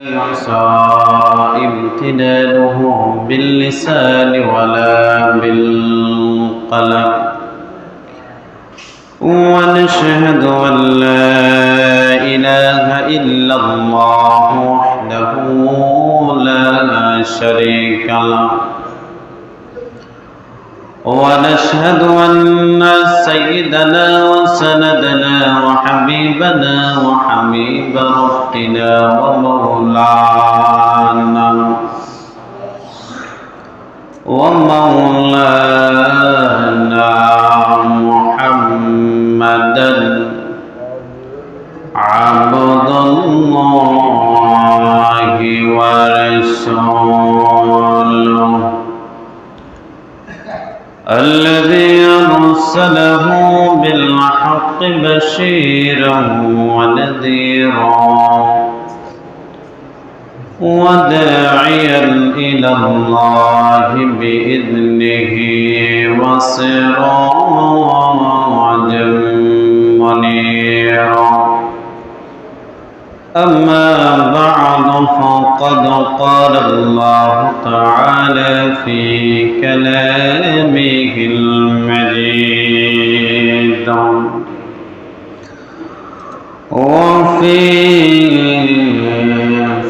يعصى امتنانه باللسان ولا بالقلم ونشهد أن لا إله إلا الله وحده لا شريك له ونشهد أن سيدنا وسندنا وحبيبنا وحبيب ربنا ومولانا محمدا عبد الله ورسوله الذي أرسله بالحق بشيرا ونذيرا وداعيا إلى الله بإذنه وسراجا منيرا أما بعد فقد قال الله تعالى في كلامه المجيد وفي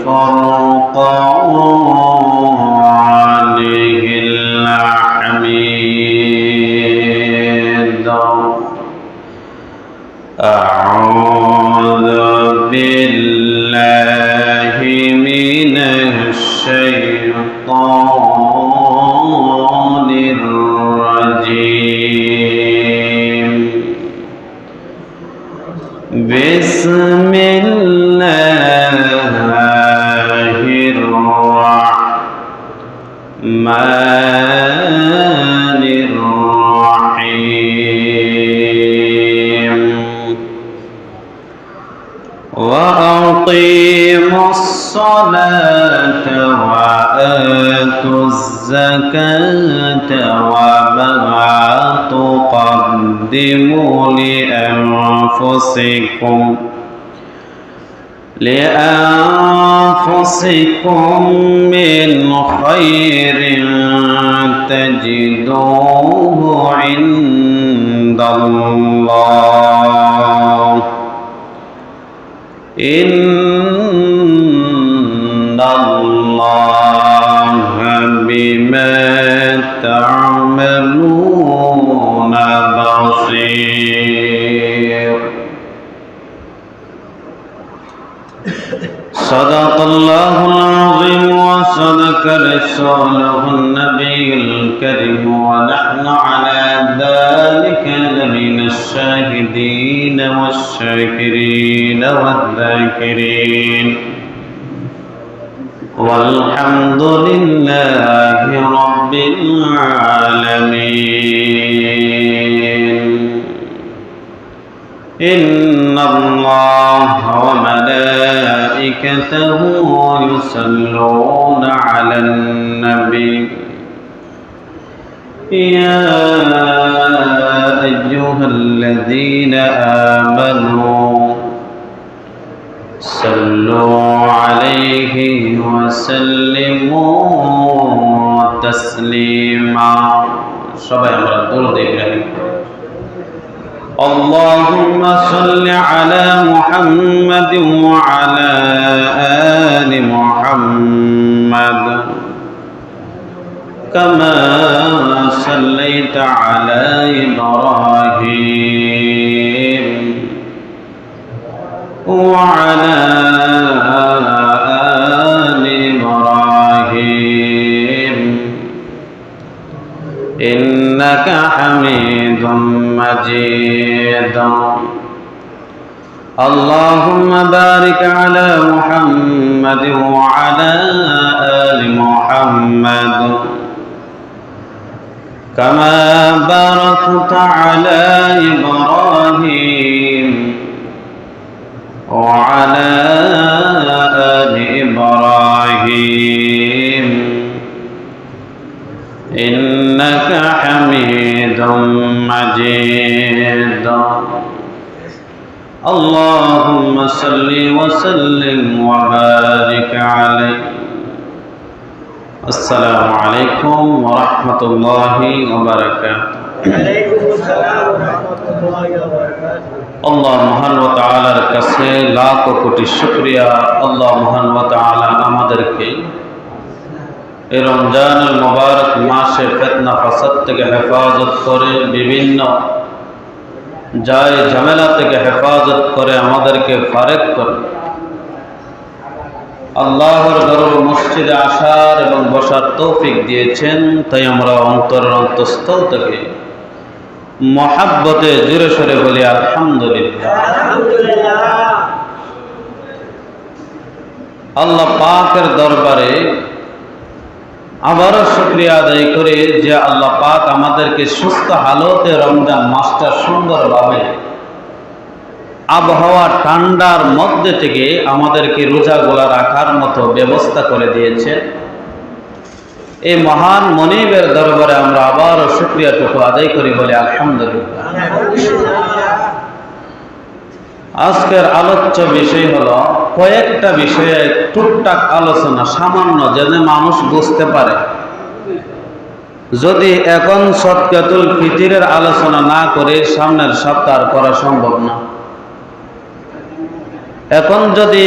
فرقانه الحميد أعوذ بالله من الشيطان الرجيم بسم الله الرحمن الرحيم وأقيموا الصلاة وآتوا الزكاة وما تقدموا لأنفسكم من خير تجدوه عند الله إن الله بما تعملون بصير صدق الله العظيم وصدق رسوله النبي الكريم ونحن على ذلك لمن الشاهدين والشاكرين والذاكرين والحمد لله رب العالمين إن الله وملائكته يصلون على النبي يا أيها الذين آمنوا صلوا عليه وسلموا تسليما সবাই আমরা দরুদ ইব্রাহিম اللهم صل على محمد وعلى آل محمد كما صليت على إبراهيم وعلى آل إبراهيم إنك حميد مجيد اللهم بارك على محمد وعلى آل محمد كما باركت على إبراهيم وعلى آل إبراهيم إنك حميد مجيد اللهم صل وسلم وبارك عليه السلام عليكم ورحمة الله وبركاته وعليكم السلام ورحمة الله وبركاته আল্লাহ মহান ওয়া তাআলার কাছে লাখ কোটি শুকরিয়া। আল্লাহ মহান ওয়া তাআলা আমাদেরকে এই রমজানুল মুবারক মাসে ফিতনা ফাসাদ থেকে হেফাজত করে, বিভিন্ন ঝামেলা থেকে হেফাজত করে আমাদেরকে ফারেক করে আল্লাহর ঘর মসজিদে আসার এবং বসার তৌফিক দিয়েছেন। তাই আমরা অন্তরের অন্তঃস্থল থেকে মহাব্বতে জোরে সরে বলি আলহামদুলিল্লাহ। আল্লাহ পাকের দরবারে আবারও শুকরিয়া আদায় করে যে আল্লাহ পাক আমাদেরকে সুস্থ হালতে রমজান মাসটা সুন্দরভাবে আবহাওয়া ঠান্ডার মধ্যে থেকে আমাদেরকে রোজাগুলা রাখার মতো ব্যবস্থা করে দিয়েছে। এই মহান মনিবের দরবারে আমরা আবারও শুকরিয়াটুকু আদায় করি বলে আলহামদুলিল্লাহ। আজকের আলোচ্য বিষয় হলো কয়েকটা বিষয়ে টুকটাক আলোচনা, সামান্য, যেন মানুষ বুঝতে পারে। যদি এখন সদকাতুল ফিতরের আলোচনা না করে সামনের সপ্তাহ করা সম্ভব না। এখন যদি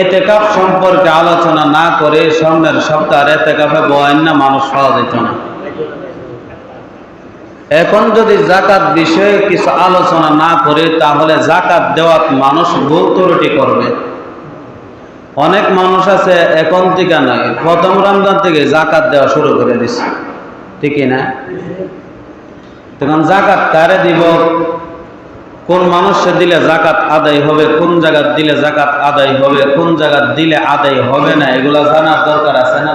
এতেকাফ সম্পর্কে আলোচনা না করে সামনের সপ্তাহে এতেকাফে বয়ান না, মানুষ পাওয়া যেত না। এখন যদি যাকাত বিষয়ে কিছু আলোচনা না করে তাহলে যাকাত দেওয়াত মানুষ ভুল ত্রুটি করবে। অনেক মানুষ আছে এখন থেকে নয়, প্রথম রমজান থেকে যাকাত দেওয়া শুরু করে দিচ্ছে, ঠিকই না? তখন যাকাত কারে দিব, কোন মানুষে দিলে যাকাত আদায় হবে, কোন জায়গা দিলে যাকাত আদায় হবে, কোন জায়গা দিলে আদায় হবে না, এগুলা জানার দরকার আছে না?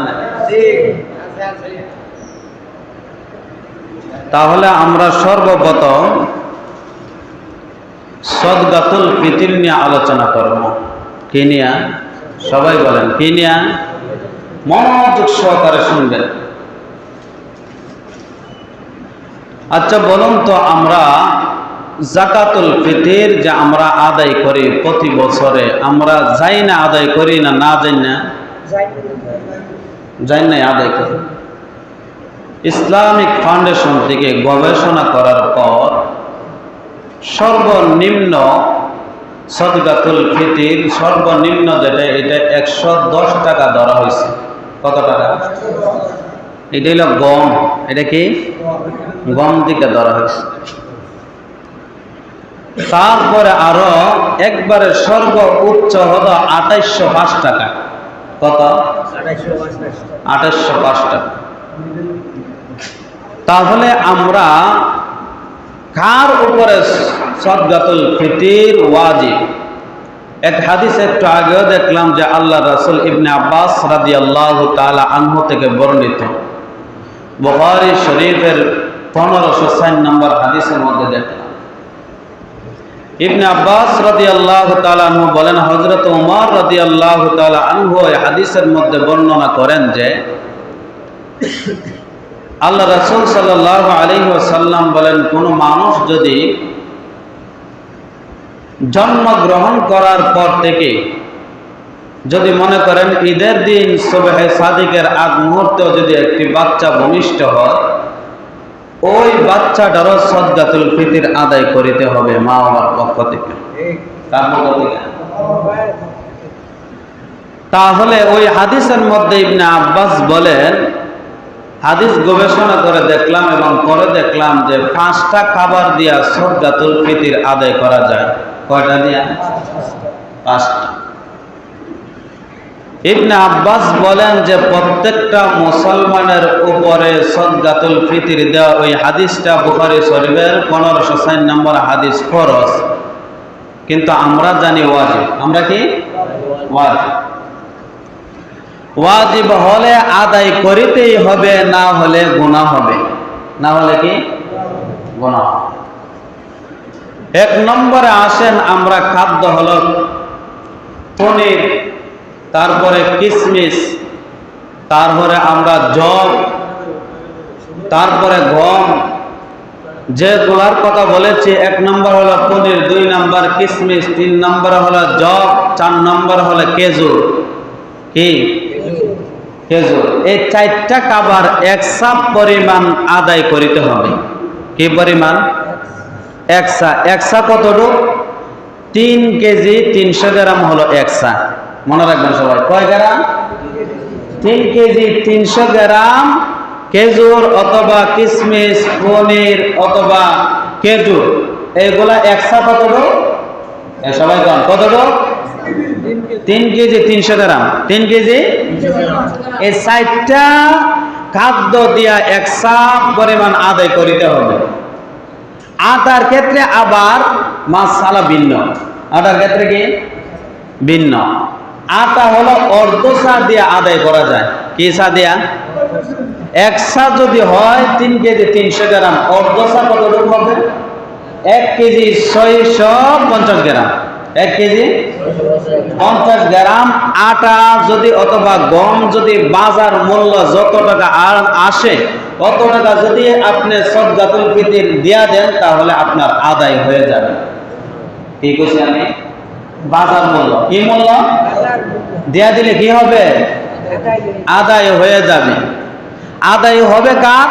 তাহলে আমরা সর্বপ্রথম সদকাতুল ফিতর নিয়ে আলোচনা করব। কি নিয়ে? সবাই বলেন কি নিয়ে? মনোযোগ সহকারে শুনবেন। আচ্ছা বলুন তো, আমরা যাকাতুল ফিতর যে আমরা আদায় করি প্রতি বছরে, আমরা যাই না আদায় করি না? না যাই না? যাই না আদায় করি। ইসলামিক ফাউন্ডেশন থেকে গবেষণা করার পর সর্বনিম্ন সদকাতুল ফিতর সর্বনিম্ন যেটা, এটা 110 টাকা ধরা হয়েছে। কত টাকা? এটা হলো গম। এটা কি? গম থেকে ধরা হয়েছে। তারপরে আরো একবারে সর্ব উচ্চ হলো 2805 টাকা। কত? 2805 টাকা। তাহলে আমরা কার উপরে সদকাতুল ফিতর ওয়াজিব? এক হাদিস একটু আগেও দেখলাম যে আল্লাহ রাসূল ইবনে আব্বাস রাদিয়াল্লাহু তাআলা আনহু থেকে বর্ণিত, বুখারী শরীফের 1504 নম্বর হাদিসের মধ্যে দেখলাম ইবনে আব্বাস রাদিয়াল্লাহু তাআলা আনহু বলেন, হযরত ওমর রাদিয়াল্লাহু তাআলা আনহু এই হাদিসের মধ্যে বর্ণনা করেন যে আল্লাহ রাসূল সাল্লাল্লাহু আলাইহি ওয়াসাল্লাম বলেন, কোন মানুষ যদি জন্মগ্রহণ করার পর থেকে যদি মনে করেন ঈদের দিন সুবহে সাদিকের আগ মুহূর্তেও যদি একটি বাচ্চা ভূমিষ্ঠ হয়, ওই বাচ্চাটারও সদকাতুল ফিতর আদায় করিতে হবে মা বাবার পক্ষ থেকে। কার পক্ষ থেকে? তাহলে ওই হাদিসের মধ্যে ইবনে আব্বাস বলেন, হাদিস গবেষণা করে দেখলাম এবং পরে দেখলাম যে 5টা খাবার দিয়া সদকাতুল ফিতর আদায় করা যায়। কয়টা দিয়া? 5টা। ইবনে আব্বাস বলেন যে প্রত্যেকটা মুসলমানের উপরে সদকাতুল ফিতর দেওয়া, ওই হাদিসটা বুখারী শরীফের 1504 নম্বর হাদিস, ফরজ, কিন্তু আমরা জানি ওয়াজিব। আমরা কি? ওয়াজিব। ওয়াজিব হলে আদায় করিতেই হবে, না হলে গুনাহ হবে। না হলে কি? গুনাহ। এক নম্বরে আসেন, আমরা খাদ্য হলো পনির, তারপরে কিশমিশ, তারপরে আমরা জব, তারপরে গম, যেগুলার কথা বলেছি, 1 নম্বর হলো পনির, 2 নম্বর কিশমিশ, 3 নম্বর হলো জব, 4 নম্বর হলো খেজুর। কি খেজুর? এই 4টা খাবার একসাথ পরিমাণ আদায় করিতে হবে। কি পরিমাণ? একসা কতটুকু? 3 কেজি 300 গ্রাম হলো একসা। মনে রাখবেন সবাই, কয় গ্রাম? 3 কেজি 300 গ্রাম খেজুর অথবা কিশমিশ, পনির অথবা খেজুর, এইগুলা একসা কতটুকু? সবাই কন কতটুকু? 3 কেজি 300 গ্রাম। 3 কেজি। এই 4টা খাদ্য দিয়া একসা পরিমাণ আদায় করিতে হবে। আটার ক্ষেত্রে আবার মাসালা ভিন্ন। আটার ক্ষেত্রে কি ভিন্ন? আটা হলো অর্ধসা দিয়ে আদায় করা যায়। কি সা দিয়া? একসা যদি হয় 3 কেজি 300 গ্রাম, অর্ধসা কতটুকু হবে? 1 কেজি 650 গ্রাম। 1 কেজি 50 গ্রাম আটা যদি অথবা গম যদি বাজার মূল্য যত টাকা আসে তত টাকা যদি আপনি সদকাতুল ফিতর দিয়া দেন তাহলে আপনার আদায় হয়ে যাবে। কি কইছি আমি? বাজার মূল্য। কি মূল্য দিয়া দিলে কি হবে? আদায় হয়ে যাবে। আদায় হবে কার?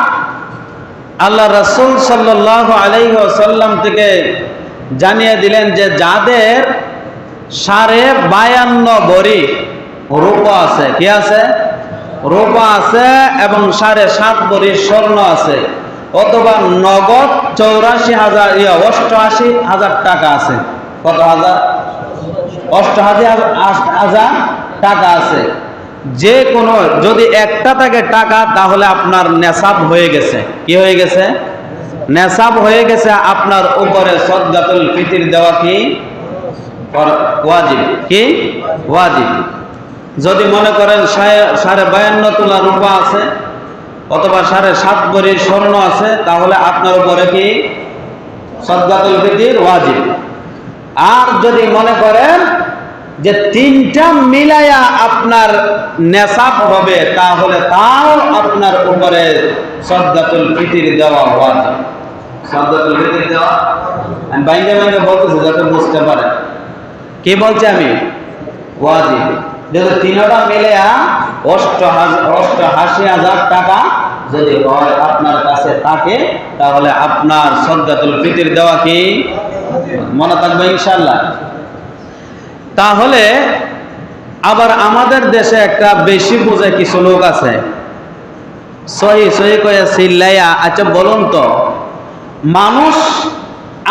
আল্লাহ রাসূল সাল্লাল্লাহু আলাইহি ওয়াসাল্লাম থেকে জানিয়ে দিলেন যে যাদের 52.5 ভরি রূপা আছে। কি আছে? রূপা আছে এবং 7.5 ভরি স্বর্ণ আছে, অথবা নগদ 88,000 টাকা আছে। কত হাজার? 88,000 টাকা আছে। যে কোনো যদি একটা থাকে টাকা, তাহলে আপনার নেশাব হয়ে গেছে। কি হয়ে গেছে? নেশাব হয়ে গেছে। আপনার উপরে সদকাতুল ফিতর দেওয়া কি ওয়াজিব? কি ওয়াজিব? যদি মনে করেন 52.5 তোলা রূপা আছে অথবা 7.5 ভরি স্বর্ণ আছে, তাহলে আপনার উপরে কি সদকাতুল ফিতর ওয়াজিব। আর যদি মনে করেন যে 3টা মিলাইয়া আপনার নেশাব হবে, তাহলে তাও আপনার উপরে সদকাতুল ফিতর দেওয়া ওয়াজিব। সদকাতুল ফিতর দেওয়া আমি বাইরে বলতেছি যাতে বুঝতে পারেন। কি বলছি আমি? ওয়াজিব। যদি 3টা মিলাইয়া 88,000 টাকা যদি হয় আপনার কাছে থাকে, তাহলে আপনার সদকাতুল ফিতর দেওয়া কি মনে থাকবে ইনশাআল্লাহ। তাহলে আবার আমাদের দেশে একটা বেশি বুঝে কিছু লোক আছে, সহি সহি কয়ে চিল্লাইয়া। আচ্ছা বলুন তো, মানুষ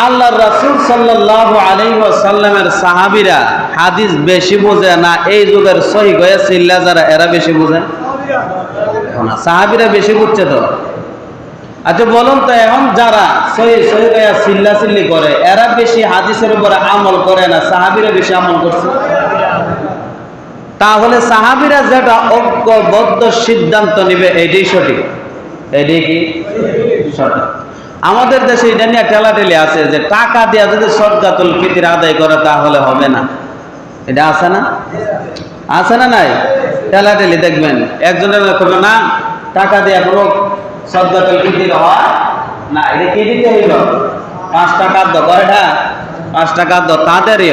আল্লাহর রাসূল সাল্লাল্লাহু আলাইহি ওয়াসাল্লামের সাহাবীরা হাদিস বেশি বোঝে না এই যুগের সহি কয়ে চিল্লা যারা, এরা বেশি বোঝে? সাহাবীরা বেশি বুঝছে তো। আচ্ছা বলুন তো, এখন যারা সহি সহি কয়ে চিল্লা চিল্লি করে, এরা বেশি হাদিসের উপরে আমল করে না সাহাবীরা বেশি আমল করছে? তাহলে সাহাবীরা যেটা ঐক্যবদ্ধ সিদ্ধান্ত নিবে এটাই সঠিক। এটাই কি সঠিক? আমাদের দেশে এটা নিয়ে ঠেলাঠেলি আছে যে টাকা দিয়ে যদি সদকাতুল ফিতর আদায় করে তাহলে হবে না। এটা আছে না? আছে না নাই? ঠেলাঠেলি দেখবেন একজনের করবে না টাকা দিয়ে কোনো সদকাতুল ফিতর হয় না। এটা কি দিতে হইল? 5 টাকা দ কয়টা? 5 টাকা দ তাদেরই।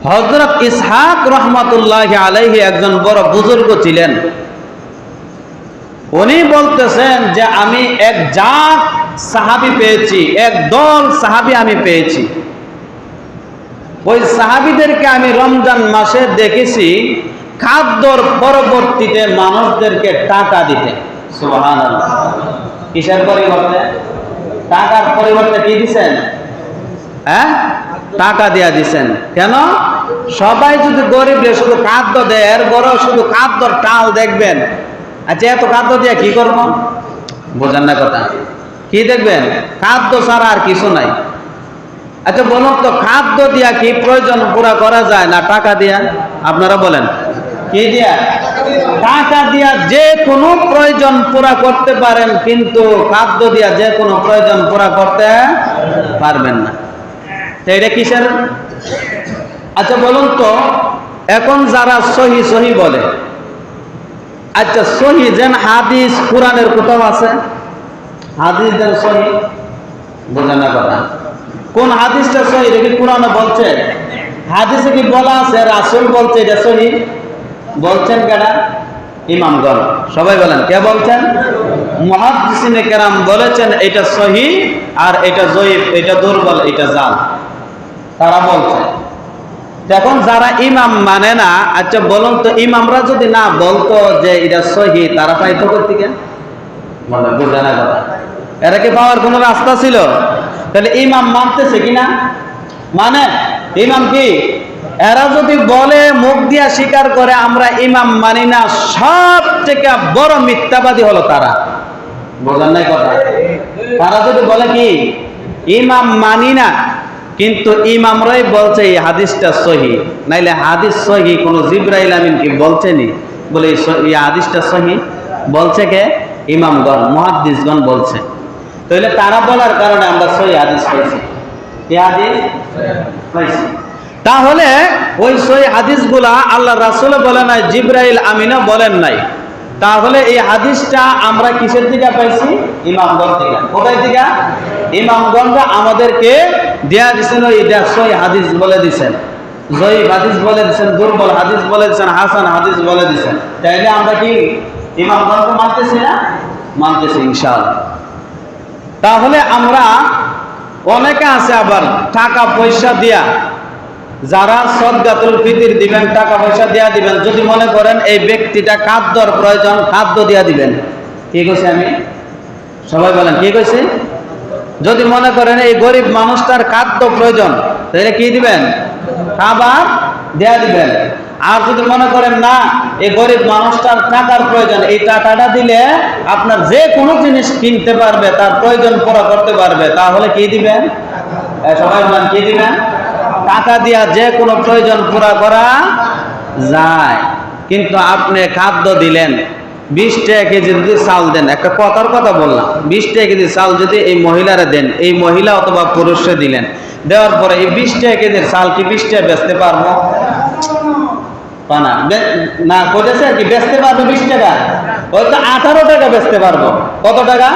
হযরত ইসহাক রাহমাতুল্লাহি আলাইহি একজন বড় বুজুর্গ ছিলেন। উনি বলতেছেন যে আমি এক জাত সাহাবী পেয়েছি, এক দল সাহাবী আমি পেয়েছি। ওই সাহাবীদেরকে আমি রমজান মাসে দেখেছি খাদ্যর পরবর্তীতে মানুষদেরকে টাকা দিতে। সুবহানাল্লাহ। কিসের পরিবর্তে? টাকার পরিবর্তে কি দিছেন? হ্যাঁ, টাকা দিয়া দিছেন। কেন? সবাই যদি গরিবদের শুধু খাদ্য দেয়, এর বড় শুধু খাদ্যর টাল দেখবেন। আচ্ছা এত খাদ্য দিয়ে কি করব? বোঝেন না কথা? কি দেখবেন? খাদ্য ছাড়া আর কিছু নাই। আচ্ছা বলুন তো, খাদ্য দিয়া কি প্রয়োজন পুরা করা যায় না টাকা দিয়া? আপনারা বলেন। কি দিয়া? টাকা দিয়া যে কোনো প্রয়োজন পুরা করতে পারেন, কিন্তু খাদ্য দিয়া যে কোনো প্রয়োজন পুরা করতে পারবেন না। তো এটা কিসের? আচ্ছা বলুন তো, এখন যারা সহি সহি বলে, আচ্ছা সহি যেন হাদিস কোরআনের কোথাও আছে? হাদিস দেন সহি, বোঝেন না কথা। কোন হাদিসটা সহি? এটা কি কোরআনে বলছে? হাদিসে কি বলা আছে রাসূল বলছে এটা সহি? বলছেন কেডা? ইমামগণ। সবাই বলেন, কে বলছেন? মুহাদ্দিসিনে কেরাম বলেছেন এটা সহি আর এটা জয়ীফ, এটা দুর্বল, এটা জাল। তারা বলছে। এখন যারা ইমাম মানে না, আচ্ছা বলুন তো, ইমামরা যদি না বলতো যে এটা সহি, তারা পাইতো কই থেকে? বলে বুঝে না কথা। এরা কি পাওয়ার কোনো রাস্তা ছিল? তাহলে ইমাম মানতেছে কিনা? মানে ইমাম কি? এরা যদি বলে, মুখ দিয়া স্বীকার করে আমরা ইমাম মানি না, সব থেকে বড় মিথ্যাবাদী হলো তারা। বোঝেন নাই কথা? তারা যদি বলে কি ইমাম মানি না, কিন্তু ইমামরাই বলছে এই হাদিসটা সহি, নাইলে হাদিস সহি কোন জিবরাইল আমিন কি বলছেনি বলে এই হাদিসটা সহি? বলছে কে? ইমামগণ, মুহাদ্দিসগণ বলছে। তাহলে তারা বলার কারণে আমরা সহি হাদিস পাইছি। কি হাদিস পাইছি? তাহলে ওই সহি হাদিসগুলা আল্লাহ রাসূল বলেন নাই, জিবরাইল আমিনও বলেন নাই। তাহলে এই হাদিসটা আমরা কিসের থেকে পাইছি? ইমামগণ থেকে। কোথায় থেকে? ইমামগণরা আমাদেরকে দেয়া দিয়েছেন, এটা সহি হাদিস বলে দিয়েছেন, জয়ীফ হাদিস বলে দিয়েছেন, দুর্বল হাদিস বলে দিয়েছেন, হাসান হাদিস বলে দিয়েছেন। তাইলে আমরা কি ইমামগণকে মানতেছি না? মানতেছি ইনশাআল্লাহ। তাহলে আমরা অনেকে আছে আবার টাকা পয়সা দিয়া, যারা সদকাতুল ফিতর দিবেন, টাকা পয়সা দিয়া দিবেন, যদি মনে করেন এই ব্যক্তিটা খাদ্যর প্রয়োজন, খাদ্য দিয়া দিবেন। কি কইছি আমি? সবাই বলেন, কি কইছি? যদি মনে করেন এই গরিব মানুষটার খাদ্য প্রয়োজন, তাহলে কি দিবেন? খাবার দেয়া দিবেন। আর যদি মনে করেন না এই গরিব মানুষটার টাকার প্রয়োজন, এই টাকাটা দিলে আপনার যে কোনো জিনিস কিনতে পারবে, তার প্রয়োজন পুরো করতে পারবে, তাহলে কি দিবেন? সবাই বলেন, কি দিবেন? টাকা দিয়া যে কোনো প্রয়োজন পুরা করা যায়। কিন্তু আপনি খাদ্য দিলেন, 20 টাকা কেজি যদি চাল দেন, একটা কথার কথা বললাম, 20 টাকা কেজি চাল যদি এই মহিলারা দেন, এই মহিলা অথবা পুরুষে দিলেন, দেওয়ার পরে এই 20 টাকা কেজির চাল কি 20 টাকা বেচতে পারবো? না, কইতেছে আর কি বেচতে পারবো 20 টাকা? হয়তো 18 টাকা বেচতে পারবো। কত টাকা?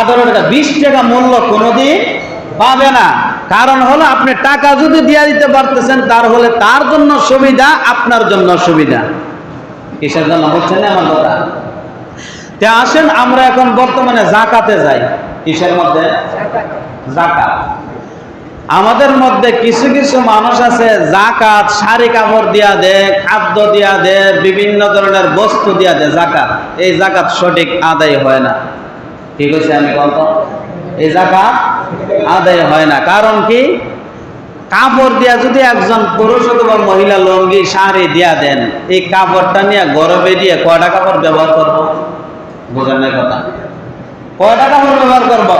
18 টাকা। 20 টাকা মূল্য কোনোদিন পাবে না। কারণ হলো আপনি টাকা যদি দিয়ে দিতে পারতেছেন, তাহলে তার জন্য সুবিধা, আপনার জন্য সুবিধা। কিসের জন্য? বুঝছেন না আমার কথা? তে আসেন আমরা এখন বর্তমানে যাকাতে যাই। কিসের মধ্যে? যাকাত। আমাদের মধ্যে কিছু কিছু মানুষ আছে যাকাত শাড়ি কাপড় দিয়া দেয়, খাদ্য দিয়া দেয়, বিভিন্ন ধরনের বস্তু দিয়া দেয় যাকাত। এই যাকাত সঠিক আদায় হয় না। ঠিক আছে, আমি বলতো এই যাকাত আদায় হয় না। কারণ কি? কাপড় দিয়া যদি একজন পুরুষ অথবা মহিলা লুঙ্গি শাড়ি দিয়া দেন, এই কাপড়টা নিয়ে গরবে দিয়ে কয়টা কাপড় ব্যবহার করব? বোঝেন না কথা? কয়টা কাপড় ব্যবহার করব?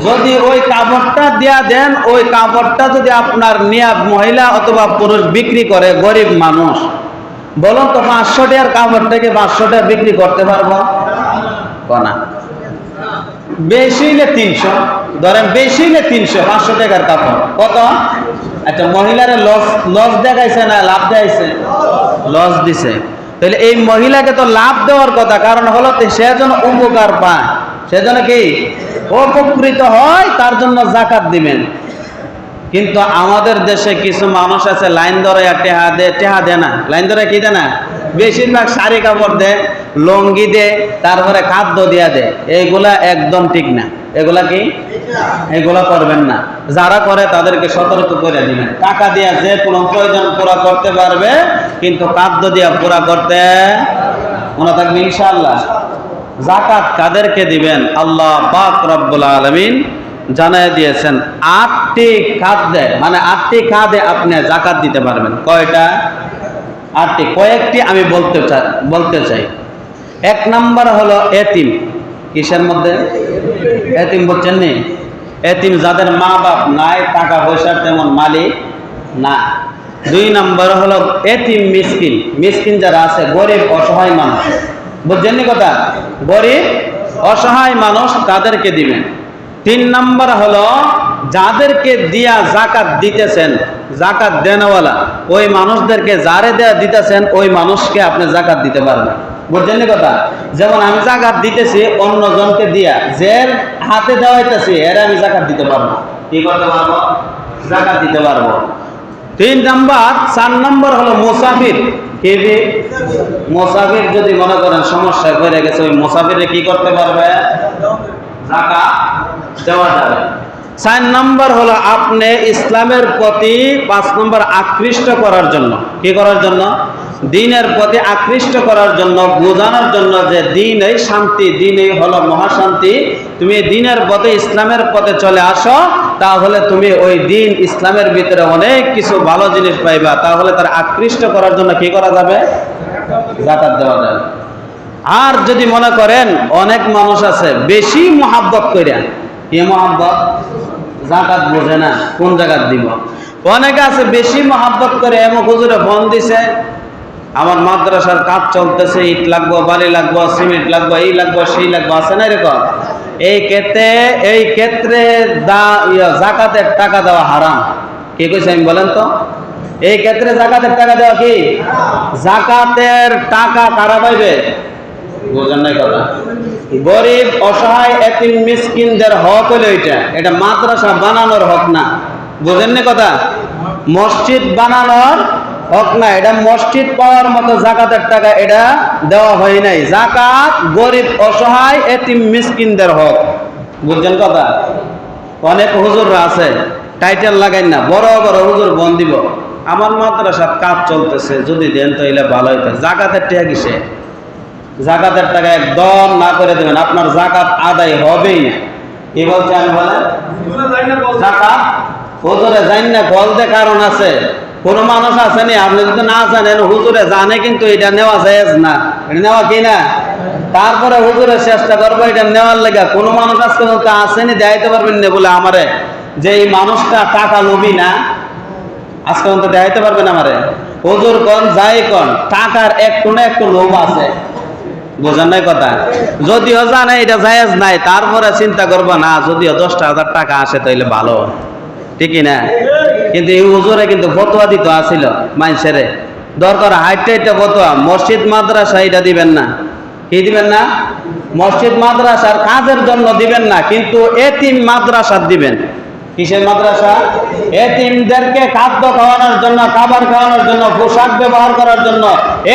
যদি ওই কাপড়টা দিয়া দেন, ওই কাপড়টা যদি আপনার নিয়ে মহিলা অথবা পুরুষ বিক্রি করে, গরিব মানুষ, বলুন তো 500 টাকার কাপড়টাকে 500 টাকা বিক্রি করতে পারবো না? বেশি হলে 300, ধরেন বেশি হলে 300, 500 টাকার কাপড় কত? আচ্ছা, মহিলারে লস দেখাইছে না লাভ দেখাইছে? লস দিছে। তাহলে এই মহিলাকে তো লাভ দেওয়ার কথা, কারণ হলো সে যেন উপকার পায়, সে যেন কি উপকৃত হয়, তার জন্য যাকাত দিবেন। কিন্তু আমাদের দেশে কিছু মানুষ আছে লাইন ধরে টেহা দেয় না। লাইন ধরে কি দেয় না? বেশিরভাগ শাড়ি কাপড় দেয়, লুঙ্গি দেয়, তারপরে খাদ্য দিয়া দেয়। এইগুলা একদম ঠিক না। এগুলা কি? এগুলা করবেন না। যারা করে তাদেরকে সতর্ক করে দিবেন। টাকা দিয়া যে কোনো প্রয়োজন পুরা করতে পারবে, কিন্তু খাদ্য দিয়া পুরা করতে মনে থাকবে ইনশাআল্লাহ। যাকাত কাদেরকে দিবেন? আল্লাহ পাক রব্বুল আলামিন জানায় দিয়েছেন 8টি খাদ্যে, মানে 8টি খাদ্যে আপনি যাকাত দিতে পারবেন। কয়টা? 8টি। কয়েকটি আমি বলতে চাই। 1 নাম্বার হলো এতিম। কিসের মধ্যে? এতিম। বুঝছেন নি? এতিম যাদের মা বাপ নাই, টাকা পয়সার তেমন মালিক না। 2 নাম্বার হলো এতিম মিসকিন। মিসকিন যারা আছে, গরিব অসহায় মানুষ। বুঝছেন নি কথা? গরিব অসহায় মানুষ, তাদেরকে দিবেন। 3 নাম্বার হলো যাদেরকে দিয়া যাকাত দিতেছেন, যাকাত দেনওয়ালা, ওই মানুষদেরকে যারে দেয়া দিতেছেন, ওই মানুষকে আপনি যাকাত দিতে পারবেন। বুঝছেন নি কথা? যেমন আমি জাকাত দিতেছি অন্য জনকে দিয়া, যে হাতে দেওয়াইতেছি এর আমি জাকাত দিতে পারবো। কি করতে পারবো? জাকাত দিতে পারবো। 3 নাম্বার 4 নাম্বার হলো মুসাফির। কি মুসাফির যদি মনে করেন সমস্যায় পড়ে গেছে, ওই মুসাফিরে কি করতে পারবে? জাকাত দেওয়া যাবে। 4 নাম্বার হলো আপনি ইসলামের প্রতি 5 নম্বর আকৃষ্ট করার জন্য। কি করার জন্য? দ্বীনের প্রতি আকৃষ্ট করার জন্য, বোঝানোর জন্য যে দ্বীন এই শান্তি, দ্বীন এই হলো মহাশান্তি। তুমি দ্বীনের পথে, ইসলামের পথে চলে আসো, তাহলে তুমি ওই দ্বীন ইসলামের ভিতরে অনেক কিছু ভালো জিনিস পাইবা। তাহলে তার আকৃষ্ট করার জন্য কি করা যাবে? যাকাত দেওয়া যাবে। আর যদি মনে করেন অনেক মানুষ আছে বেশি মহাব্বত কইরা, কি মহাব্বত? যাকাত বোঝে না কোন জাকাত দিব। অনেকে আছে বেশি মহাব্বত করে, এমন হুজুরে ফোন দিছে, আমার মাদ্রাসার কাজ চলতেছে, ইট লাগবো, বালি লাগবো, সিমেন্ট লাগবো, এই লাগবো, সেই লাগবো, আছে না এরকম? এই ক্ষেত্রে যাকাতের টাকা দেওয়া হারাম। কে কইছে আমি বলেন তো? এই ক্ষেত্রে যাকাতের টাকা দেওয়া কি? যাকাতের টাকা কারা পাইবে? বুঝেন নাই কথা? গরিব, অসহায়, এতিম, মিসকিনদের হক হলো এটা মাদ্রাসা বানানোর হক না। বুঝেন না কথা? মসজিদ বানানোর হক না, এটা মসজিদ পাওয়ার মতো যাকাতের টাকা এটা দেওয়া হয় নাই। যাকাত গরিব, অসহায়, এতিম, মিসকিনদের হক। বুঝছেন কথা? অনেক হুজুররা আছে টাইটেল লাগাই না, বড় বড় হুজুর বন দিব, আমার মাদ্রাসার কাজ চলতেছে, যদি দেন তো এলে ভালো হইতো। যাকাতের টাকা কিসে? যাকাতের টাকা একদম না করে দেবেন, আপনার যাকাত আদায় হবেই না। কি বলছে আমি বলেন? যাকাত হুজুরে জানি না বলতে কারণ আছে। কোন মানুষ আছে নি আপনি যদি না জানেন, হুজুরে জানে কিন্তু এটা নেওয়া জায়েজ না, এটা নেওয়া কি না? তারপরে হুজুরে চেষ্টা করবো এটা নেওয়ার লেগে। কোন মানুষ আজকে পর্যন্ত আসেনি দেখাইতে পারবেন না বলে আমারে যে এই মানুষটা টাকা লোভী না, আজকে পর্যন্ত দেখাইতে পারবেন আমারে? হুজুর কোন যাই কোন টাকার একটু না একটু লোভ আছে। বোঝেন নাই কথা? যদিও জানে এটা জায়েজ নাই, তারপরে চিন্তা করবো না যদিও 10,000 টাকা আসে তাইলে ভালো, ঠিকই না? কিন্তু এই হুজুরে কিন্তু ফতোয়া দিতে আসিল মানুষের, দরকার হাইটটা ফতোয়া। মসজিদ মাদ্রাসা এটা দিবেন না। কি দিবেন না? মসজিদ মাদ্রাসার কাজের জন্য দিবেন না, কিন্তু এতিম মাদ্রাসা দিবেন। কিসের মাদ্রাসা? এতিমদেরকে খাদ্য খাওয়ানোর জন্য, খাবার খাওয়ানোর জন্য, পোশাক ব্যবহার করার জন্য,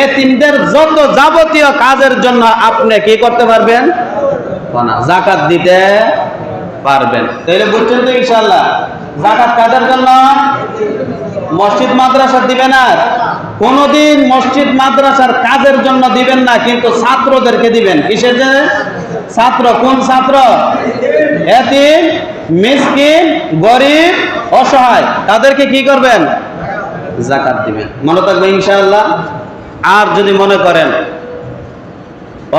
এতিমদের যত যাবতীয় কাজের জন্য আপনি কি করতে পারবেন? যাকাত দিতে পারবেন। তাহলে বুঝছেন তো ইনশাআল্লাহ? যাকাত কাদের জন্য? মসজিদ মাদ্রাসা দিবেন না, কোনদিন মসজিদ মাদ্রাসার কাজের জন্য দিবেন না, কিন্তু ছাত্রদেরকে দিবেন। কিসের জন্য? ছাত্র। কোন ছাত্র? এতিম, মিসকিন, গরিব, অসহায়, তাদেরকে কি করবেন? যাকাত দিবেন। মনে থাকবে ইনশাআল্লাহ। আর যদি মনে করেন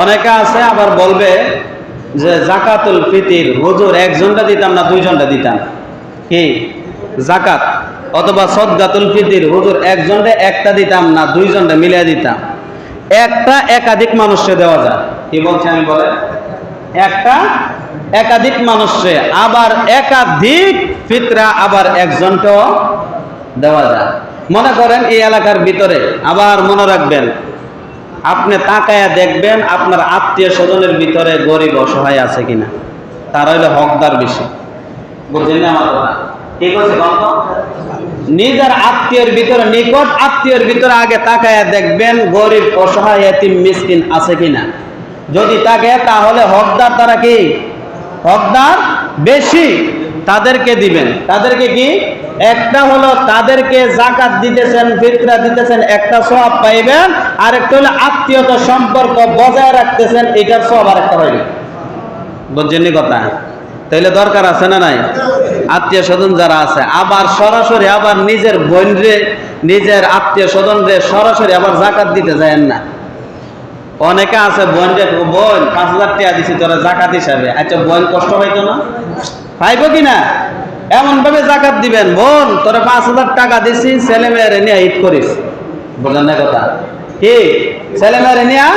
অনেকে আছে আবার বলবে যে যাকাতুল ফিতির হুজুর একজনটা দিতাম না দুইজনটা দিতাম। কি? যাকাত অথবা সদকাতুল ফিতির হুজুর একজনটা একটা দিতাম না দুইজনটা মিলিয়ে দিতাম। একটা একাধিক মানুষকে দেওয়া যায়। কি বলছে আমি বলে? একটা একাধিক মানুষে, আবার একাধিক ফিতরা আবার একজনকেও দেওয়া যায়। মনে করেন এই এলাকার ভিতরে, আবার মনে রাখবেন আপনি তাকায়া দেখবেন আপনার আত্মীয় স্বজনের ভিতরে গরিব অসহায় আছে কিনা, তারা হইলো হকদার বেশি। বুঝছেন না আমার কথা? কি করছে? নিজের আত্মীয়ের ভিতরে, নিকট আত্মীয়ের ভিতরে আগে তাকায়া দেখবেন গরিব, অসহায়, এতিম, মিসকিন আছে কিনা। যদি থাকে তাহলে হকদার তারা কি? হকদার বেশি, তাদেরকে দিবেন। তাদেরকে কি? একটা হলো তাদেরকে যাকাত দিতেছেন, ফিতরা দিতেছেন, একটা সওয়াব পাইবেন। আরেকটা হলো আত্মীয়তা সম্পর্ক বজায় রাখতেছেন, এটার সওয়াব আরেকটা হইবে। বুঝছেন কথা? তাইলে দরকার আছে না নাই? আত্মীয় স্বজন যারা আছে, আবার সরাসরি আবার নিজের বোন রে, নিজের আত্মীয় স্বজন রে সরাসরি আবার যাকাত দিতে যায়েন না। অনেকে আছে বোন রে, বোন 5,000 টাকা দিছি তোরা যাকাত হিসাবে, আচ্ছা বোন কষ্ট পাইতো না? পাইবো কিনা? এমন ভাবে যাকাত দিবেন, বোন তোরা 5,000 টাকা দিছি, ছেলে মেয়েরে নিয়ে ঈদ করিস। বুঝলেন না কথা? কি? ছেলে মেয়েরে নিয়ে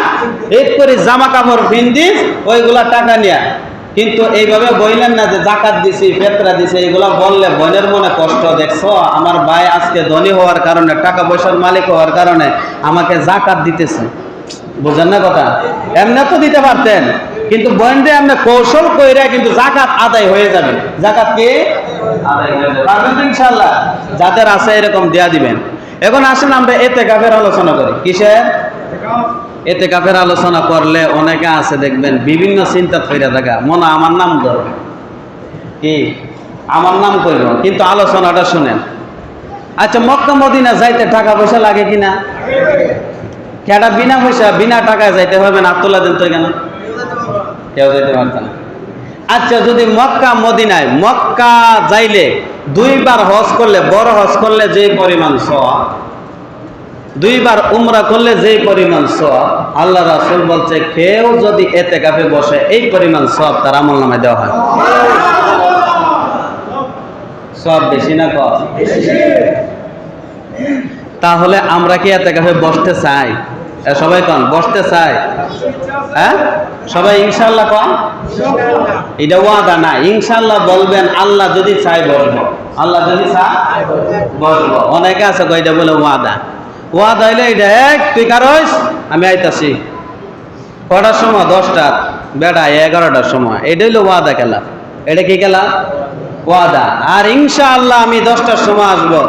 ঈদ করিস, জামা কাপড় পিন্দিস, ওইগুলা টাকা নিয়ে। কিন্তু এইভাবে বললেন না যে যাকাত দিছি, ফিতরা দিছি, এগুলা বললে বোনের মনে কষ্ট। দেখছো আমার ভাই আজকে ধনী হওয়ার কারণে, টাকা পয়সার মালিক হওয়ার কারণে আমাকে যাকাত দিতেছে, বুঝেন না কথা? এমনি তো দিতে পারতেন, কিন্তু বন্ধে আপনি কৌশল কইরা কিন্তু জাকাত আদায় হয়ে যাবে। জাকাত কি আদায় হয়ে যাবে, পারবেন তো ইনশাআল্লাহ? যাদের আছে এরকম দেয়া দিবেন। এখন আসেন আমরা ইতিকাফের আলোচনা করি। কিসের? ইতিকাফের আলোচনা করলে অনেকে আছে দেখবেন বিভিন্ন চিন্তা কইরা থাকা, মনে আমার নাম ধরবে, কি আমার নাম কইব, কিন্তু আলোচনাটা শুনেন। আচ্ছা, মক্কা মদিনা যাইতে টাকা পয়সা লাগে কিনা? কেটা বিনা পয়সা বিনা টাকায় যাইতে হবে না? আব্দুল্লাহ দিন তো কেন কেউ যাইতে পারত না। আচ্ছা, যদি মক্কা মদিনায় মক্কা যাইলে 2 বার হজ করলে, বড় হজ করলে যে পরিমাণ সওয়াব, 2 বার উমরা করলে যে পরিমাণ সওয়াব, আল্লাহ রাসূল বলছে কেউ যদি ইতিকাফে বসে এই পরিমাণ সওয়াব তার আমলনামায় দেওয়া হয়। সওয়াব বেশি না কম? তাহলে আমরা কি ইতিকাফে বসতে চাই? সবাই কোন বসতে চাই? হ্যাঁ, সবাই ইনশাআল্লাহ কোন? এটা ওয়াদা না, ইনশাআল্লাহ বলবেন। আল্লাহ যদি চাই বসবো, আল্লাহ যদি চায় বসবো। অনেকে আছে কইটা বলে ওয়াদা। ওয়াদা হইলে এটা এক তুই কারস আমি আইতাছি কটার সময়? 10টার, বেড়া 11টার সময়। এটা হইলো ওয়াদা খেলা। এটা কি খেলা? ওয়াদা। আর ইনশাআল্লাহ আমি 10টার সময় আসবো।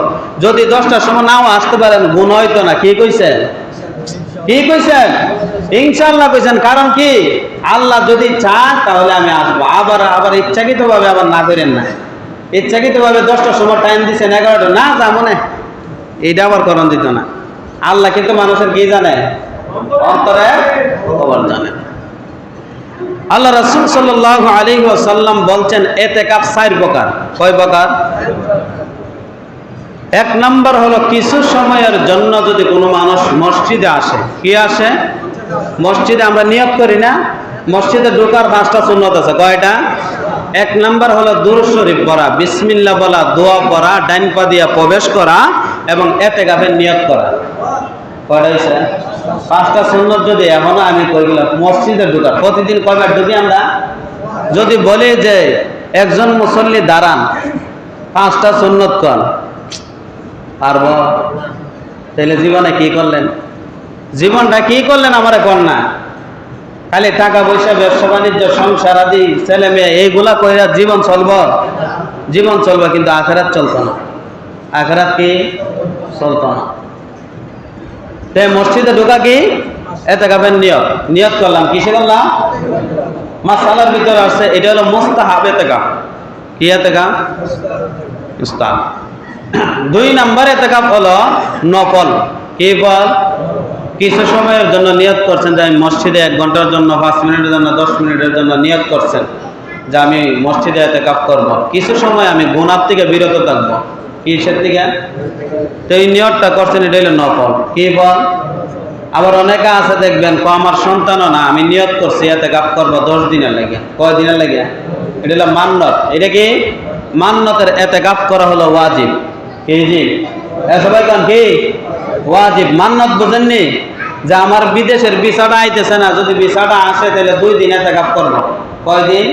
যদি 10টার সময় নাও আসতে পারেন গুণ হইতো না। কি কইছেন? কি কইছেন? ইনশাআল্লাহ কইছেন। কারণ কি? আল্লাহ যদি চান তাহলে আমি আসবো। আবার ইচ্ছাকৃত ভাবে আবার না করেন না। ইচ্ছাকৃত ভাবে 10টার সময় টাইম দিচ্ছেন, 11টা না যা মনে, এইটা আবার করণ দিত না। আল্লাহ কিন্তু মানুষের কি জানে? অন্তরে খবর জানে। আল্লাহ রাসূল সাল্লাল্লাহু আলাইহি ওয়াসাল্লাম বলছেন ইতিকাফ 4 প্রকার। কয় প্রকার? 1 নাম্বার হলো কিছু সময়ের জন্য যদি কোনো মানুষ মসজিদে আসে। কি আসে? মসজিদে আমরা নিয়ত করি না? মসজিদে ঢোকার 5টা সুন্নাত আছে। কয়টা? 1 নাম্বার হলো দুরূদ শরীফ পড়া, বিসমিল্লাহ বলা, দোয়া পড়া, ডান পা দিয়া প্রবেশ করা এবং ইতিকাফের নিয়ত করা। কয়টা হইছে? 5টা সুন্নাত। যদি এখনো আমি কইলাম মসজিদে ঢোকা প্রতিদিন কয়বার ঢুকি আমরা? যদি বলি যে একজন মুসল্লি দাঁড়ান 5টা সুন্নাত কর, পারবো? তাহলে জীবনে কি করলেন? জীবনটা কি করলেন আমারে কোন না? খালি টাকা পয়সা, ব্যবসা বাণিজ্য, সংসার আদি, ছেলে মেয়ে এইগুলা কইরা জীবন চলবো? জীবন চলবে, কিন্তু আখিরাত চলতো না। আখিরাত কি চলতো না। তাই মসজিদে ঢোকা কি ইতিকাফের নিয়ত করলাম। কিসে করলাম? মাসালার ভিতরে আছে, এটা হলো মুস্তাহাব ইতিকাফ। কি ইতিকাফ? মুস্তাহাব। 2 নাম্বার ইতিকাফ হলো নফল। কি বল? কিছু সময়ের জন্য নিয়ত করছেন যে আমি মসজিদে 1 ঘন্টার জন্য, 5 মিনিটের জন্য, 10 মিনিটের জন্য নিয়ত করছেন যে আমি মসজিদে ইতিকাফ করব। কিছু সময় আমি গুনাহ থেকে বিরত থাকবো। কিসের থেকে? তো এই নিয়তটা করছেন, এটা হলো নফল। কি বল? আবার অনেকে আছে দেখবেন আমার সন্তানও না, আমি নিয়ত করছি ইতিকাফ করব 10 দিনের লাগে। কয় দিনের লাগে? এটা হলো মান্নত। এটা কি? মান্নতের ইতিকাফ করা হলো ওয়াজিব। কি জি? সবাই কোন কি? ওয়াজিব। মান্নত বুঝেননি? যে আমার বিদেশের ভিসাটা আইতেছে না, যদি ভিসাটা আসে তাহলে 2 দিন ইতিকাফ করব। কয় দিন?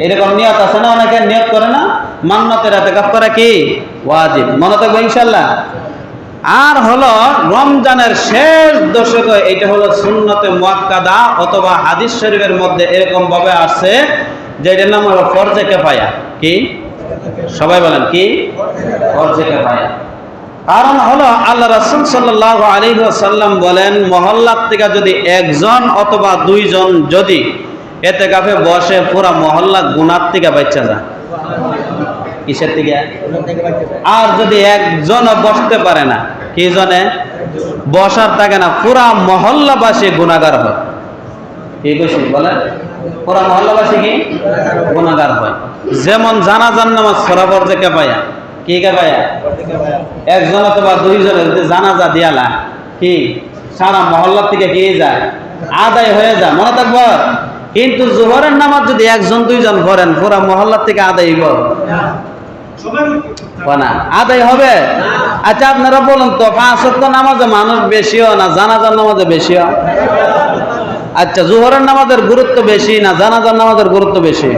এরকম নিয়ত আছে না? অনেকে নিয়ত করে না? মান্নতের ইতিকাফ করা কি? ওয়াজিব। মনে থাকবে ইনশাআল্লাহ। আর হলো রমজানের শেষ দশকে, এটা হলো সুন্নতে মুআক্কাদা অথবা হাদিস শরীফের মধ্যে এরকম ভাবে আসছে যে এটার নাম হলো ফরজে কিফায়া। কি? সবাই বলেন কি? ফরজে কিফায়া। কারণ হলো আল্লাহ রাসূল সাল্লাল্লাহু আলাইহি ওয়াসাল্লাম বলেন মহল্লার থেকে যদি 1 জন অথবা 2 জন যদি ইতিকাফে বসে, পুরা মহল্লা গুনাহ থেকে বাঁচা যায়। কিসের থেকে? আর যদি 1 জনও বসতে পারে না, কি জনে বসার থাকে না, পুরা মহল্লাবাসী গুনাহগার হয়। কি কইছি বলেন? পুরা মহল্লাবাসী কি গুনাহগার হয়। যেমন জানাজার নামাজ পড়া ফরজে কিফায়া। কি কিফায়া? 1 জন অথবা 2 জনের যদি জানাজা দিয়ালা, কি সারা মহল্লা থেকে কি যায়? আদায় হয়ে যায়। মনে থাকবো। কিন্তু জোহরের নামাজ যদি 1 জন 2 জন পড়েন, পুরা মহল্লা থেকে আদায় হইব না? আদায় হবে? আচ্ছা আপনারা বলুন তো 5 ওয়াক্ত নামাজে মানুষ বেশিও না জানাজার নামাজে বেশিও? আচ্ছা, জোহরের নামাজের গুরুত্ব বেশি না জানাজার নামাজের গুরুত্ব বেশি?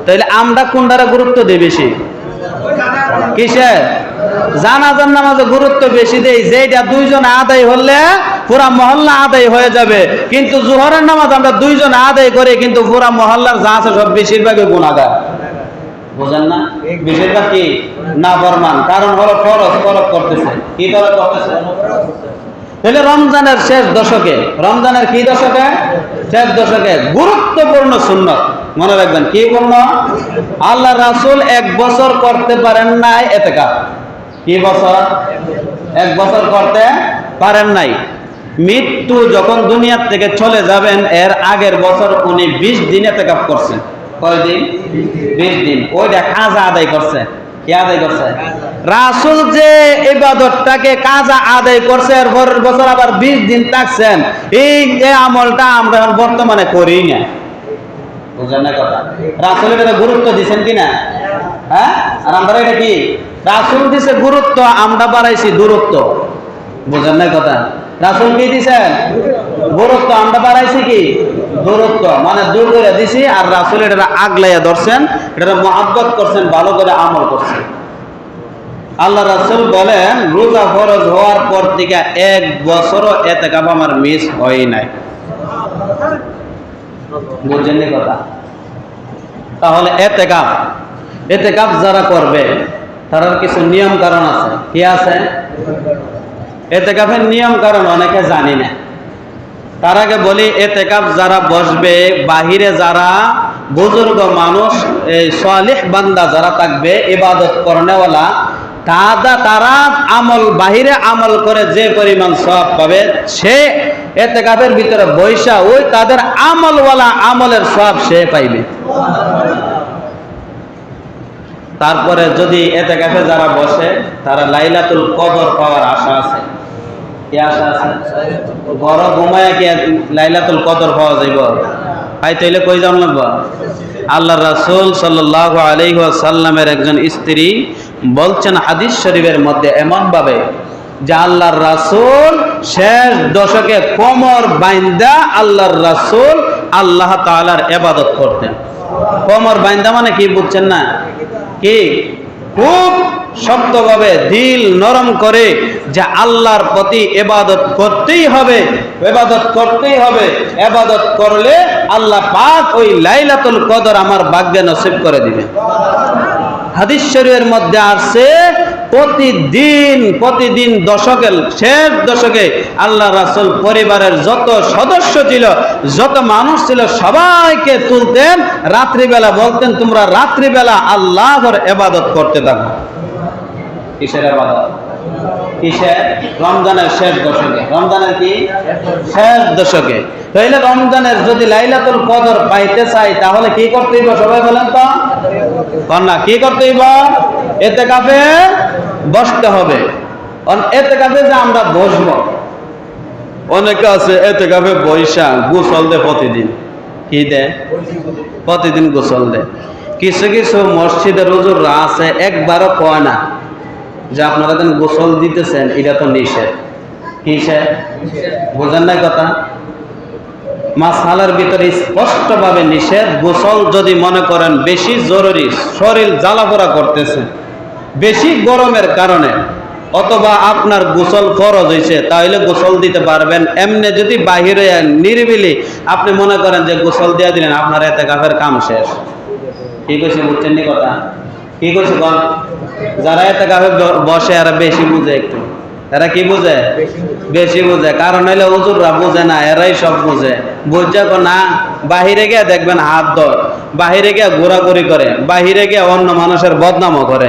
তাহলে আমরা কোনটারে গুরুত্ব দিই বেশি? কিসে? জানাজার নামাজে গুরুত্ব বেশি দেই, যেটা দুইজন আদায় হলে পুরা মহল্লা আদায় হয়ে যাবে, কিন্তু জোহরের নামাজ আমরা দুইজন আদায় করে কিন্তু পুরা মহল্লার যা আছে সব বেশিরভাগই গুনাহগার। বুঝেন না? বেশিরভাগ কি নাফরমান, কারণ হলো ফরজ করতেছে। কি ফরজ করতেছে? তাহলে রমজানের শেষ দশকে, রমজানের কি দশকে? শেষ দশকে গুরুত্বপূর্ণ সুন্নত মনে রাখবেন। কি পূর্ণ? আল্লাহ রাসূল 1 বছর করতে পারেন নাই ইতিকাফ। কি বছর? 1 বছর করতে পারেন নাই। মৃত্যু যখন দুনিয়ার থেকে চলে যাবেন এর আগের বছর উনি 20 দিন ইতিকাফ করছেন। কয়দিন? 20 দিন। ওইটা কাজা আদায় করছে। কি আদায় করছে? রাসূল যে ইবাদতটাকে কাজা আদায় করছে এর পরের বছর আবার 20 দিন থাকছেন, এই আমলটা আমরা বর্তমানে করি না। বুঝেন না কথা? রাসূল এটা গুরুত্ব দিবেন কিনা? হ্যাঁ, আর আমরা এটা কি রাসূল দিছে গুরুত্ব, আমরা বাড়াইছি দূরত্ব। বুঝেন না কথা? রাসূল কি দিছেন? গুরুত্ব, আমরা বাড়াইছি কি দূরত্ব, মানে দূর করে দিছি, আর রাসূল এটা আগলাইয়া ধরছেন, এটা মুহাব্বত করছেন, ভালো করে আমল করছেন। আল্লাহ রাসূল বলেন রোজা ফরজ হওয়ার পর থেকে 1 বছরও ইতিকাফ আমার মিস হয় নাই। বুঝছেন না কথা? তাহলে ইতিকাফ যারা করবে তার কিছু নিয়ম কারণ আছে। কি আছে? ইতিকাফের নিয়ম কারণ অনেকে জানি না। তার আগে বলি, ইতিকাফ যারা বসবে, বাহিরে যারা বুজুর্গ মানুষ, এই সালেহ বান্দা যারা থাকবে, ইবাদত করনেওয়ালা, তারা আমল বাহিরে আমল করে যে পরিমাণ সওয়াব পাবে, সে ইতিকাফের ভিতরে বৈশা ওই তাদের আমলওয়ালা আমলের সওয়াব সে পাইবে। তারপরে যদি ইতিকাফে যারা বসে তারা লাইলাতুল কদর পাওয়ার আশা আছে। কি আশা আছে? বড় ঘুমায় কি লাইলাতুল কদর পাওয়া যাইব? ভাই তাইলে কই যান লাগবে? আল্লাহর রাসূল সাল্লাল্লাহু আলাইহি ওয়াসাল্লামের একজন স্ত্রী বলছেন হাদিস শরীফের মধ্যে এমন ভাবে যে আল্লাহর রাসূল শেষ দশকে কোমর বাইন্দা আল্লাহর রাসূল আল্লাহ তাআলার ইবাদত করতেন। কোমর বাইন্দা মানে কি বুঝছেন না? কি খুব শক্তভাবে দিল নরম করে যে আল্লাহর প্রতি ইবাদত করতেই হবে, ইবাদত করতেই হবে, ইবাদত করলে আল্লাহ পাক ওই লাইলাতুল কদর আমার ভাগ্যে নসিব করে দিবেন। হাদিস শরীফের মধ্যে আসছে প্রতিদিন দশকের শেষ দশকে আল্লাহ রাসূল পরিবারের যত সদস্য ছিল, যত মানুষ ছিল, সবাইকে তুলতেন, রাত্রিবেলা বলতেন তোমরা রাত্রিবেলা আল্লাহর ইবাদত করতে থাকো। কিসের ইবাদত? কিসের? রমজানের শেষ দশকে। রমজানের কি শেষ দশকে? তাহলে রমজানের যদি লাইলাতুল কদর পাইতে চাই তাহলে কি করতে হইব? সবাই বলেন তো না, কি করতে হইব? ইতিকাফে বসতে হবে। ইতিকাফে যে আমরা বসবো, অনেকে আছে ইতিকাফে বৈশা গোসল দেয় প্রতিদিন। কি দেয়? প্রতিদিন গোসল দেয়। কিছু কিছু মসজিদের হুজুররা আছে একবারও কয় না যে আপনারা যেন গোসল দিতেছেন, এটা তো নিষেধ। কিসের? বোঝেন নাই কথা? মাসআলার ভিতরে স্পষ্টভাবে নিষেধ। গোসল যদি মনে করেন বেশি জরুরি, শরীর জ্বালাপোড়া করতেছে বেশি গরমের কারণে, অথবা আপনার গোসল ফরজ হয়েছে, তাহলে গোসল দিতে পারবেন। এমনি যদি বাহিরে নিরিবিলি আপনি মনে করেন যে গোসল দিয়ে দিলেন, আপনার ইতিকাফের কাম শেষ। কি কইছে? বুঝছেন নি কথা? কি কইছে বল? যারা ইতিকাফে বসে এরা বেশি বুঝে, একটু এরা কি বুঝে? বেশি বুঝে। কারণ হইলে হুজুররা বুঝে না, এরাই সব বুঝে। বুঝছে না, বাহিরে গিয়ে দেখবেন হাত ধর, বাহিরে গিয়ে ঘোরাঘুরি করে, বাহিরে গিয়ে অন্য মানুষের বদনামও করে,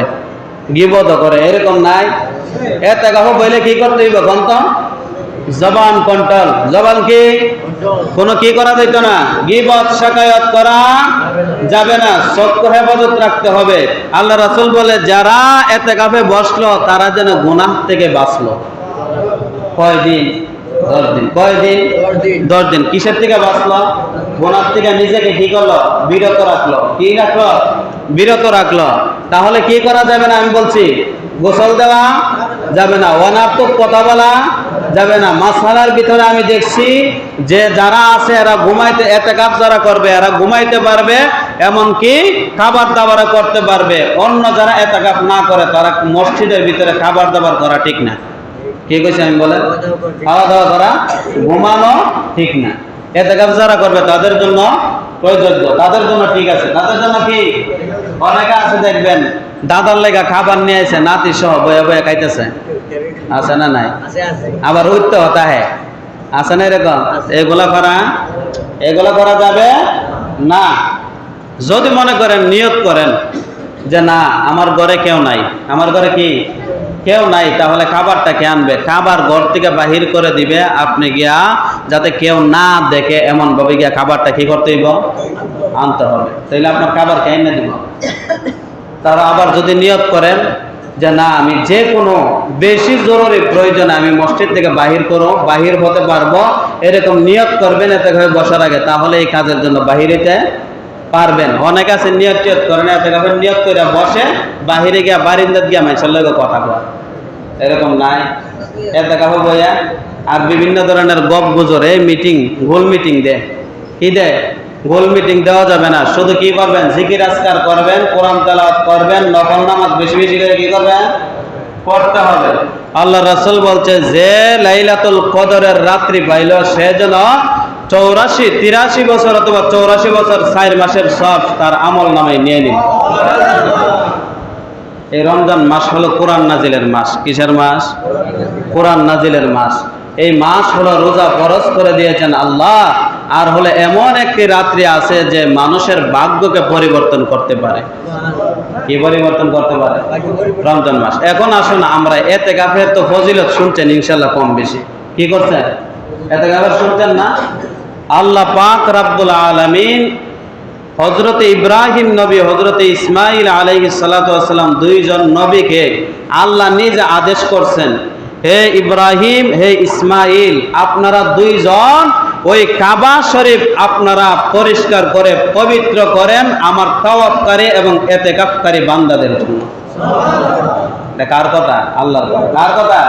গীবতও করে, এরকম নাই? ইতিকাফ বইলে কি করতে হইব? কন্ত জবান কন্ট্রোল। জবান কি কোনো কি করা যেত না, গীবত শিকায়ত করা যাবে না, চক্ষু হেফাজত রাখতে হবে। আল্লাহ রাসূল বলে যারা ইতিকাফে বসলো তারা যেন গুনাহ থেকে বাঁচলো। কয়দিন? 10 দিন। কয়দিন? 10 দিন। কিসের থেকে বাঁচলো? গুনাহ থেকে নিজেকে কি করলো? বিরত রাখলো। কি রাখলো? বিরত রাখলো। তাহলে কি করা যাবে না? আমি বলছি গোসল দেওয়া যাবে না, অনার্থক কথা বলা যাবে না। মাসআলার ভিতরে আমি দেখছি যে যারা আছে এরা ঘুমাইতে, এতেকাফ যারা করবে এরা ঘুমাইতে পারবে, এমনকি খাবার দাবার করতে পারবে। অন্য যারা এতেকাফ না করে তারা মসজিদের ভিতরে খাবার দাবার করা ঠিক না। কি কইছি আমি বলেন? খাওয়া দাওয়া করা, ঘুমানো ঠিক না। এতেকাফ যারা করবে তাদের জন্য প্রযোজ্য, তাদের জন্য ঠিক আছে। তাদের জন্য কি, অনেকে আছে দেখবেন দাদার লেগা খাবার নিয়ে আসে, নাতি সহ বয়ে বয়ে খাইতেছে, আছে না নাই? আবার উঠতে হতা হ্যাঁ, আছে না এরকম? এগুলা করা যাবে না। যদি মনে করেন, নিয়ত করেন যে না আমার ঘরে কেউ নাই, আমার ঘরে কি কেউ নাই, তাহলে খাবারটা কে আনবে? খাবার ঘর থেকে বাহির করে দিবে, আপনি গিয়া যাতে কেউ না দেখে এমন ভাবে গিয়া খাবারটা কি করতে হইব, আনতে হবে। তাইলে আপনার খাবার কে এনে দিব। তারা আবার যদি নিয়ত করেন যে না আমি যে কোনো বেশি জরুরি প্রয়োজনে আমি মসজিদ থেকে বাহির হতে পারবো, এরকম নিয়ত করবেন এতে করে বসার আগে, তাহলে এই কাজের জন্য বাহির হইতে পারবেন। অনেক আছে নিয়ত করেন, এতে করে নিয়ত করে বসে, বাহিরে গিয়া বারিন্দাত গিয়া মানুষের লগে কথা কয়, এরকম নাই। এতে কাপড় বইয়া আর বিভিন্ন ধরনের গপ গুজর, এই মিটিং, গোল মিটিং দেয়, কি দেয়? গোল মিটিং দেওয়া যাবে না। শুধু কি করবেন? জিকির আজকার করবেন, কোরআন তেলাওয়াত করবেন, নফল নামাজ বেশি বেশি করে কি করবেন? পড়তে হবে। আল্লাহ রাসূল বলছে যে লাইলাতুল কদরের রাত্রি পাইল সে যেন 83 বছর অথবা 84 বছর 4 মাসের সব তার আমল নামে নিয়ে নিন। এই রমজান মাস হলো কোরআন নাজিলের মাস। কিসের মাস? কোরআন নাজিলের মাস। এই মাস হলো রোজা ফরজ করে দিয়েছেন আল্লাহ। আর হলে এমন একটি রাত্রি আছে যে মানুষের ভাগ্যকে পরিবর্তন করতে পারে। কি পরিবর্তন করতে পারে? রমজান মাস। এখন আসুন আমরা ইতিকাফের তো ফজিলত শুনছেন ইনশাআল্লাহ কম বেশি। কি করছেন? ইতিকাফের শুনছেন না? আল্লাহ পাক রব্বুল আলামিন হযরতে ইব্রাহিম নবী, হযরতে ইসমাঈল আলাইহিস সালাতু ওয়াস সালাম, দুইজন নবীকে আল্লাহ নিজে আদেশ করছেন, হে ইব্রাহিম, হে ইসমাঈল, আপনারা দুইজন ওই কাবা শরীফ আপনারা পরিষ্কার করে পবিত্র করেন আমার তাওয়াফকারী এবং ইতিকাফকারী বান্দাদের জন্য। এটা কার কথা? আল্লাহর কথা। কার কথা?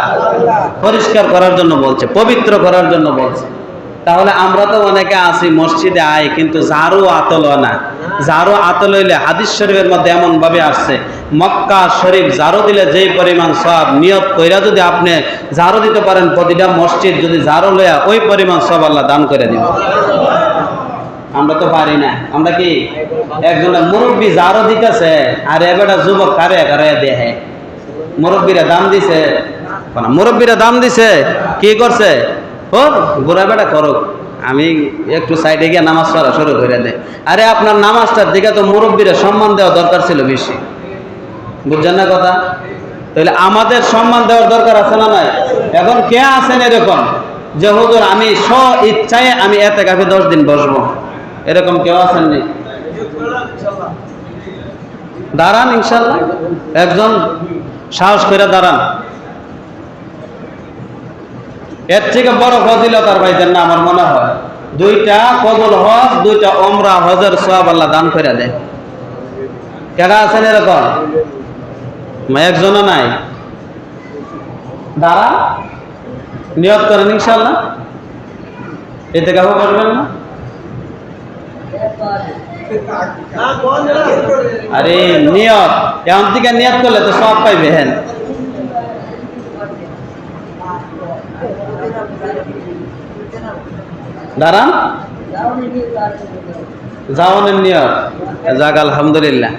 পরিষ্কার করার জন্য বলছে, পবিত্র করার জন্য বলছে। তাহলে আমরা তো অনেকে আছি মসজিদে আই, কিন্তু ঝাড়ু আতল না। ঝাড়ু আতল হইলে হাদিস শরীফের মধ্যে এমন ভাবে আসছে, মক্কা শরীফ ঝাড়ু দিলে যেই পরিমাণ সব, নিয়ত কইরা যদি আপনি ঝাড়ু দিতে পারেন প্রতিটা মসজিদ, যদি ঝাড়ু লইয়া ওই পরিমাণ সব আল্লাহ দান করে দিবেন। আমরা তো পারি না। আমরা কি একজনের মুরব্বী ঝাড়ু দিতেছে আর এবারে যুবক কারে কারে দেহে। মুরব্বীরা দাম দিছে, মুরব্বীরা দাম দিছে, কি করছে? হোক ঘোরা বেড়া করুক, আমি একটু সাইডে গিয়ে নামাজ পড়া শুরু করে দেয়। আরে আপনার নামাজটার দিকে তো মুরব্বীরা সম্মান দেওয়া দরকার ছিল বেশি। বুঝছেন না কথা? তাহলে আমাদের সম্মান দেওয়ার দরকার আছে না নাই? এখন কে আছেন এরকম যে হুজুর আমি স্ব ইচ্ছায় আমি ইতিকাফে 10 দিন বসবো, এরকম কেউ আছেন নি? দাঁড়ান ইনশাআল্লাহ, একজন সাহস করে দাঁড়ান। এর থেকে বড় ফজিলত আর পাইতেন না আমার মনে হয়। 2টা কবুল হজ, 2টা ওমরা হজের সওয়াব আল্লাহ দান করে দেয়। কারা আছেন এরকম? একজনও নাই। দাঁড়া, নিয়ত করেন ইনশাআল্লাহ ইতিকাফ করবেন না। আরে নিয়ত এখন থেকে নিয়ত করলে তো সব পাইবে। হ্যাঁ, দাঁড়ান, যাওয়ানের নিয়ত যাক, আলহামদুলিল্লাহ।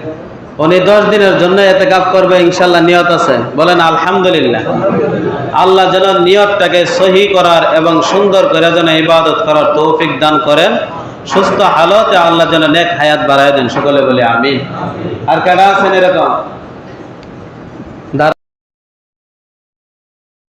উনি 10 দিনের জন্য ইতিকাফ করবে ইনশাআল্লাহ, নিয়ত আছে, বলেন আলহামদুলিল্লাহ। আল্লাহ যেন নিয়তটাকে সহি করার এবং সুন্দর করে যেন ইবাদত করার তৌফিক দান করেন। সুস্থ হালতে আল্লাহ যেন নেক হায়াত বাড়ায় দেন। সকলে বলে আমিন। আর কারা আছেন এরকম?